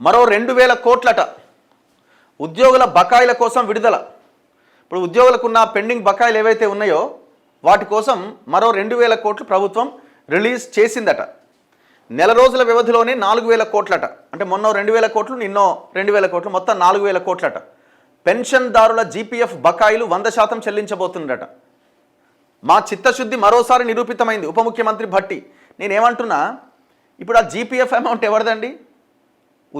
మరో 2,000 కోట్లట ఉద్యోగుల బకాయిల కోసం విడుదల. ఇప్పుడు ఉద్యోగులకున్న పెండింగ్ బకాయిలు ఏవైతే ఉన్నాయో వాటి కోసం మరో 2,000 కోట్లు ప్రభుత్వం రిలీజ్ చేసిందట. నెల రోజుల వ్యవధిలోనే 4,000 కోట్లట. అంటే మొన్న 2,000 కోట్లు, నిన్నో 2,000 కోట్లు, మొత్తం 4,000 కోట్లట. పెన్షన్దారుల జీపీఎఫ్ బకాయిలు 100% చెల్లించబోతుందట. మా చిత్తశుద్ధి మరోసారి నిరూపితమైంది ఉప ముఖ్యమంత్రి భట్టి. నేనేమంటున్నా, ఇప్పుడు ఆ జీపీఎఫ్ అమౌంట్ ఎవరిదండి?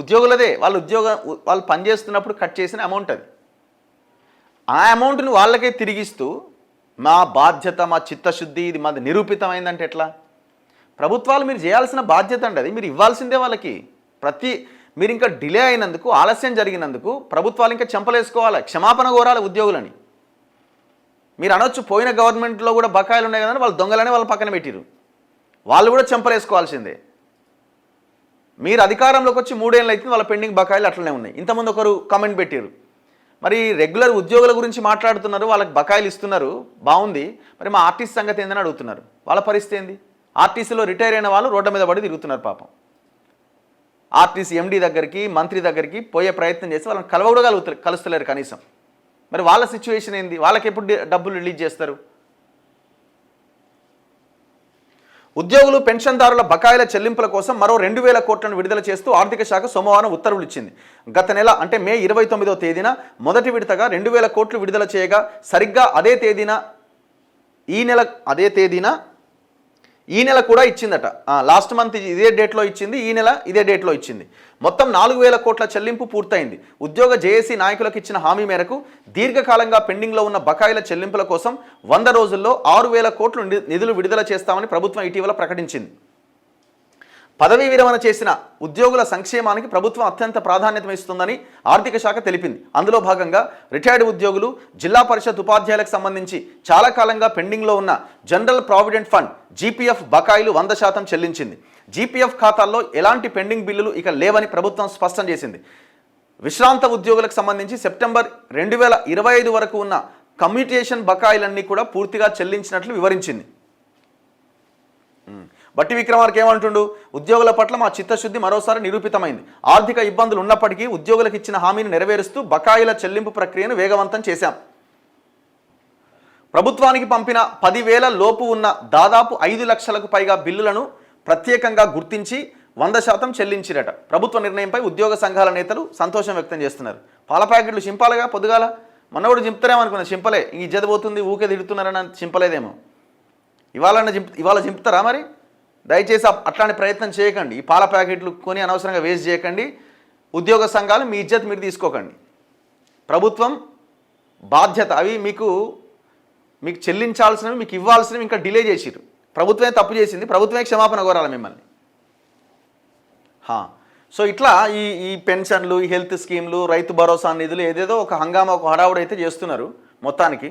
ఉద్యోగులదే. వాళ్ళు పనిచేస్తున్నప్పుడు కట్ చేసిన అమౌంట్ అది. ఆ అమౌంట్ని వాళ్ళకే తిరిగిస్తూ మా బాధ్యత, మా చిత్తశుద్ధి, ఇది మాది నిరూపితమైందంటే ఎట్లా? ప్రభుత్వాలు మీరు చేయాల్సిన బాధ్యత అండి, అది మీరు ఇవ్వాల్సిందే వాళ్ళకి. మీరు ఇంకా డిలే అయినందుకు, ఆలస్యం జరిగినందుకు ప్రభుత్వాలు ఇంకా చెంపలేసుకోవాలి, క్షమాపణ కోరాలి ఉద్యోగులని. మీరు అనొచ్చు పోయిన గవర్నమెంట్లో కూడా బకాయిలు ఉన్నాయి కదండి, వాళ్ళు దొంగలనే వాళ్ళ పక్కన పెట్టిరు, వాళ్ళు కూడా చెంపలేసుకోవాల్సిందే. మీరు అధికారంలోకి వచ్చి 3 ఏళ్ళు అయితే వాళ్ళ పెండింగ్ బకాయిలు అట్లనే ఉన్నాయి. ఇంతకుముందు ఒకరు కామెంట్ పెట్టారు, మరి రెగ్యులర్ ఉద్యోగుల గురించి మాట్లాడుతున్నారు, వాళ్ళకి బకాయిలు ఇస్తున్నారు, బాగుంది, మరి మా ఆర్టీసీ సంగతి ఏందని అడుగుతున్నారు. వాళ్ళ పరిస్థితి ఏంది? ఆర్టీసీలో రిటైర్ అయిన వాళ్ళు రోడ్ల మీద పడి తిరుగుతున్నారు పాపం. ఆర్టీసీ ఎండీ దగ్గరికి, మంత్రి దగ్గరికి పోయే ప్రయత్నం చేసి వాళ్ళని కలుస్తలేరు కనీసం. మరి వాళ్ళ సిచ్యువేషన్ ఏంది? వాళ్ళకి ఎప్పుడు డబ్బులు రిలీజ్ చేస్తారు? ఉద్యోగులు పెన్షన్దారుల బకాయిల చెల్లింపుల కోసం మరో 2,000 కోట్లను విడుదల చేస్తూ ఆర్థిక శాఖ సోమవారం ఉత్తర్వులు ఇచ్చింది. గత నెల అంటే మే 29వ తేదీన మొదటి విడతగా 2,000 కోట్లు విడుదల చేయగా సరిగ్గా ఈ నెల కూడా ఇచ్చిందట. లాస్ట్ మంత్ ఇదే డేట్లో ఇచ్చింది, ఈ నెల ఇదే డేట్లో ఇచ్చింది. మొత్తం 4,000 కోట్ల చెల్లింపు పూర్తయింది. ఉద్యోగ జేఏసీ నాయకులకు ఇచ్చిన హామీ మేరకు దీర్ఘకాలంగా పెండింగ్లో ఉన్న బకాయిల చెల్లింపుల కోసం 100 రోజుల్లో 6,000 కోట్లు నిధులు విడుదల చేస్తామని ప్రభుత్వం ఇటీవల ప్రకటించింది. పదవీ విరమణ చేసిన ఉద్యోగుల సంక్షేమానికి ప్రభుత్వం అత్యంత ప్రాధాన్యత ఇస్తుందని ఆర్థిక శాఖ తెలిపింది. అందులో భాగంగా రిటైర్డ్ ఉద్యోగులు, జిల్లా పరిషత్ ఉపాధ్యాయులకు సంబంధించి చాలా కాలంగా పెండింగ్లో ఉన్న జనరల్ ప్రావిడెంట్ ఫండ్ జీపీఎఫ్ బకాయిలు 100% చెల్లించింది. జీపీఎఫ్ ఖాతాల్లో ఎలాంటి పెండింగ్ బిల్లులు ఇక లేవని ప్రభుత్వం స్పష్టం చేసింది. విశ్రాంత ఉద్యోగులకు సంబంధించి సెప్టెంబర్ 2025 వరకు ఉన్న కమ్యూటేషన్ బకాయిలన్నీ కూడా పూర్తిగా చెల్లించినట్లు వివరించింది. బట్టి విక్రమార్క ఏమంటుండు? ఉద్యోగుల పట్ల మా చిత్తశుద్ధి మరోసారి నిరూపితమైంది. ఆర్థిక ఇబ్బందులు ఉన్నప్పటికీ ఉద్యోగులకు ఇచ్చిన హామీని నెరవేరుస్తూ బకాయిల చెల్లింపు ప్రక్రియను వేగవంతం చేశాం. ప్రభుత్వానికి పంపిన 10,000 లోపు ఉన్న దాదాపు 5 లక్షలకు పైగా బిల్లులను ప్రత్యేకంగా గుర్తించి 100% చెల్లించిరట. ప్రభుత్వ నిర్ణయంపై ఉద్యోగ సంఘాల నేతలు సంతోషం వ్యక్తం చేస్తున్నారు. పాల ప్యాకెట్లు చింపాలిగా పొద్దుగాల, మొన్న కూడా చింపుతారేమో అనుకున్నా, చింపలే. ఈ జదబోతుంది ఊకే తిడుతున్నారని చింపలేదేమో. ఇవాళ చింపుతారా? మరి దయచేసి అట్లాంటి ప్రయత్నం చేయకండి. ఈ పాల ప్యాకెట్లు కొని అనవసరంగా వేస్ట్ చేయకండి. ఉద్యోగ సంఘాలు మీ ఇజ్జత్ మీరు తీసుకోకండి. ప్రభుత్వం బాధ్యత, అవి మీకు చెల్లించాల్సినవి, మీకు ఇవ్వాల్సినవి ఇంకా డిలే చేసిరు. ప్రభుత్వమే తప్పు చేసింది, ప్రభుత్వమే క్షమాపణ కోరాలి మిమ్మల్ని. సో ఇట్లా ఈ పెన్షన్లు, ఈ హెల్త్ స్కీమ్లు, రైతు భరోసా నిధులు ఏదేదో ఒక హంగామా, ఒక హడావుడు అయితే చేస్తున్నారు మొత్తానికి.